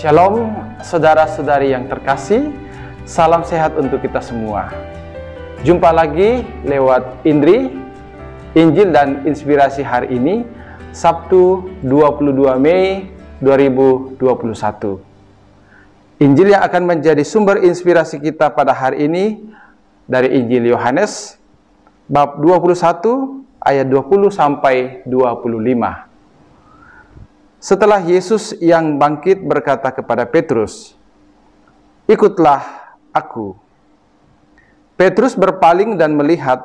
Shalom saudara-saudari yang terkasih, salam sehat untuk kita semua. Jumpa lagi lewat Indri, Injil dan Inspirasi hari ini, Sabtu 22 Mei 2021. Injil yang akan menjadi sumber inspirasi kita pada hari ini dari Injil Yohanes, bab 21 ayat 20 sampai 25. Setelah Yesus yang bangkit berkata kepada Petrus, "Ikutlah aku." Petrus berpaling dan melihat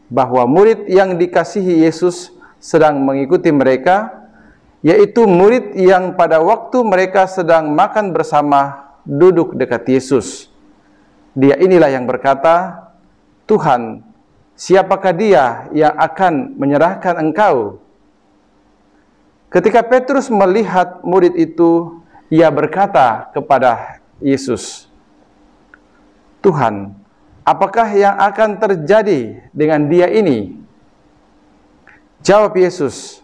bahwa murid yang dikasihi Yesus sedang mengikuti mereka, yaitu murid yang pada waktu mereka sedang makan bersama duduk dekat Yesus. Dia inilah yang berkata, "Tuhan, siapakah dia yang akan menyerahkan engkau?" Ketika Petrus melihat murid itu, ia berkata kepada Yesus, "Tuhan, apakah yang akan terjadi dengan dia ini?" Jawab Yesus,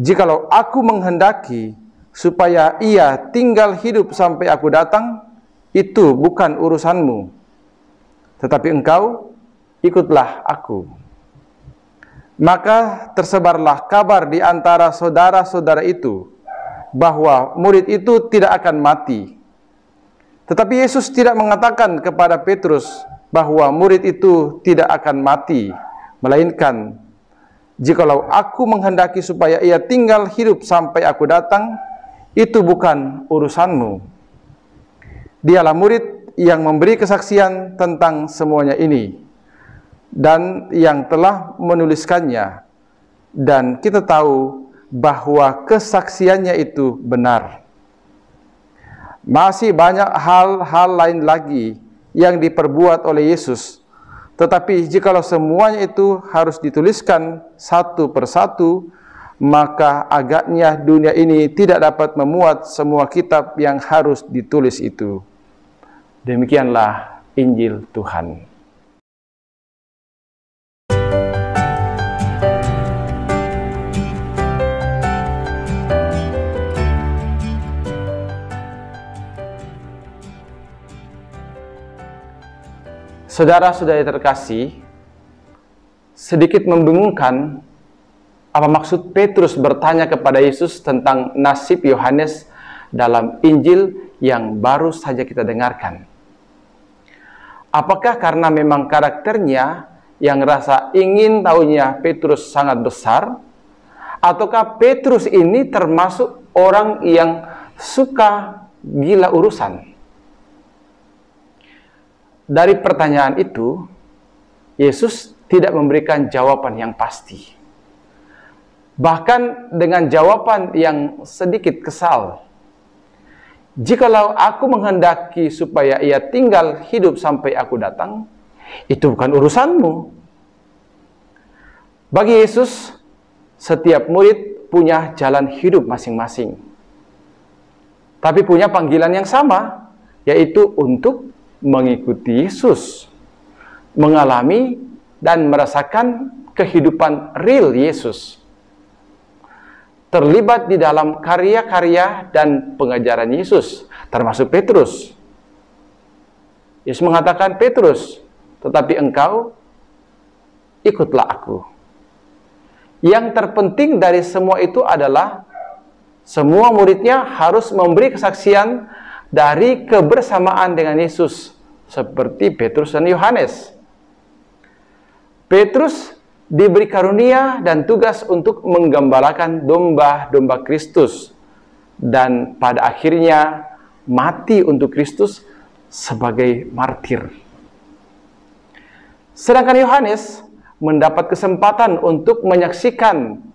"Jikalau aku menghendaki supaya ia tinggal hidup sampai aku datang, itu bukan urusanmu. Tetapi engkau, ikutlah aku." Maka tersebarlah kabar di antara saudara-saudara itu bahwa murid itu tidak akan mati. Tetapi Yesus tidak mengatakan kepada Petrus bahwa murid itu tidak akan mati, melainkan, "Jikalau aku menghendaki supaya ia tinggal hidup sampai aku datang, itu bukan urusanmu." Dialah murid yang memberi kesaksian tentang semuanya ini dan yang telah menuliskannya, dan kita tahu bahwa kesaksiannya itu benar. Masih banyak hal-hal lain lagi yang diperbuat oleh Yesus, tetapi jikalau semuanya itu harus dituliskan satu persatu, maka agaknya dunia ini tidak dapat memuat semua kitab yang harus ditulis itu. Demikianlah Injil Tuhan. Saudara-saudari terkasih, sedikit membingungkan apa maksud Petrus bertanya kepada Yesus tentang nasib Yohanes dalam Injil yang baru saja kita dengarkan. Apakah karena memang karakternya yang rasa ingin tahunya Petrus sangat besar, ataukah Petrus ini termasuk orang yang suka gila urusan? Dari pertanyaan itu, Yesus tidak memberikan jawaban yang pasti. Bahkan dengan jawaban yang sedikit kesal. "Jikalau aku menghendaki supaya ia tinggal hidup sampai aku datang, itu bukan urusanmu." Bagi Yesus, setiap murid punya jalan hidup masing-masing. Tapi punya panggilan yang sama, yaitu untuk mengikuti Yesus, mengalami dan merasakan kehidupan real Yesus, terlibat di dalam karya-karya dan pengajaran Yesus, termasuk Petrus. Yesus mengatakan, "Petrus, tetapi engkau, ikutlah aku." Yang terpenting dari semua itu adalah semua muridnya harus memberi kesaksian dari kebersamaan dengan Yesus, seperti Petrus dan Yohanes. Petrus diberi karunia dan tugas untuk menggembalakan domba-domba Kristus, dan pada akhirnya mati untuk Kristus sebagai martir. Sedangkan Yohanes mendapat kesempatan untuk menyaksikan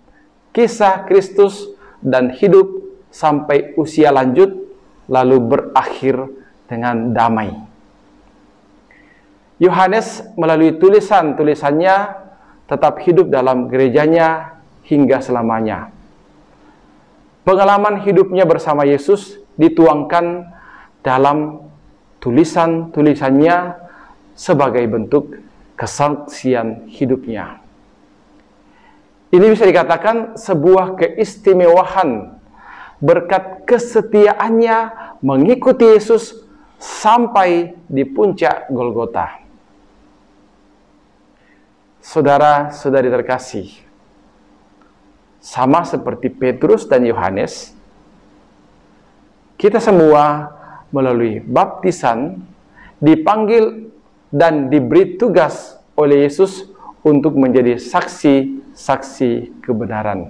kisah Kristus dan hidup sampai usia lanjut, lalu berakhir dengan damai. Yohanes melalui tulisan-tulisannya tetap hidup dalam gerejanya hingga selamanya. Pengalaman hidupnya bersama Yesus dituangkan dalam tulisan-tulisannya sebagai bentuk kesaksian hidupnya. Ini bisa dikatakan sebuah keistimewaan berkat kesetiaannya mengikuti Yesus sampai di puncak Golgota. Saudara-saudari terkasih, sama seperti Petrus dan Yohanes, kita semua melalui baptisan dipanggil dan diberi tugas oleh Yesus untuk menjadi saksi-saksi kebenaran.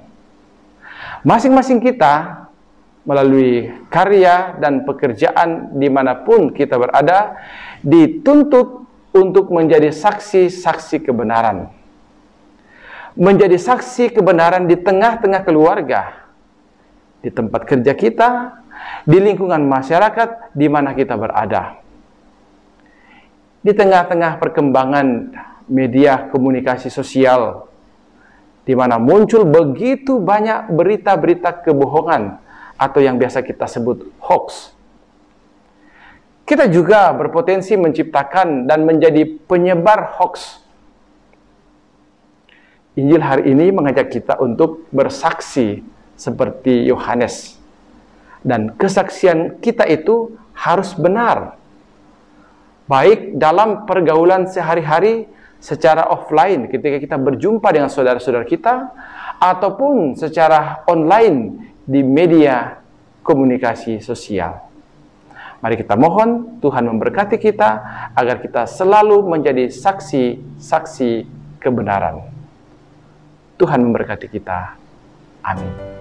Masing-masing kita melalui karya dan pekerjaan dimanapun kita berada, dituntut untuk menjadi saksi-saksi kebenaran. Menjadi saksi kebenaran di tengah-tengah keluarga, di tempat kerja kita, di lingkungan masyarakat di mana kita berada. Di tengah-tengah perkembangan media komunikasi sosial, di mana muncul begitu banyak berita-berita kebohongan atau yang biasa kita sebut hoax. Kita juga berpotensi menciptakan dan menjadi penyebar hoax. Injil hari ini mengajak kita untuk bersaksi seperti Yohanes. Dan kesaksian kita itu harus benar. Baik dalam pergaulan sehari-hari, secara offline ketika kita berjumpa dengan saudara-saudara kita, ataupun secara online di media komunikasi sosial. Mari kita mohon Tuhan memberkati kita agar kita selalu menjadi saksi-saksi kebenaran. Tuhan memberkati kita. Amin.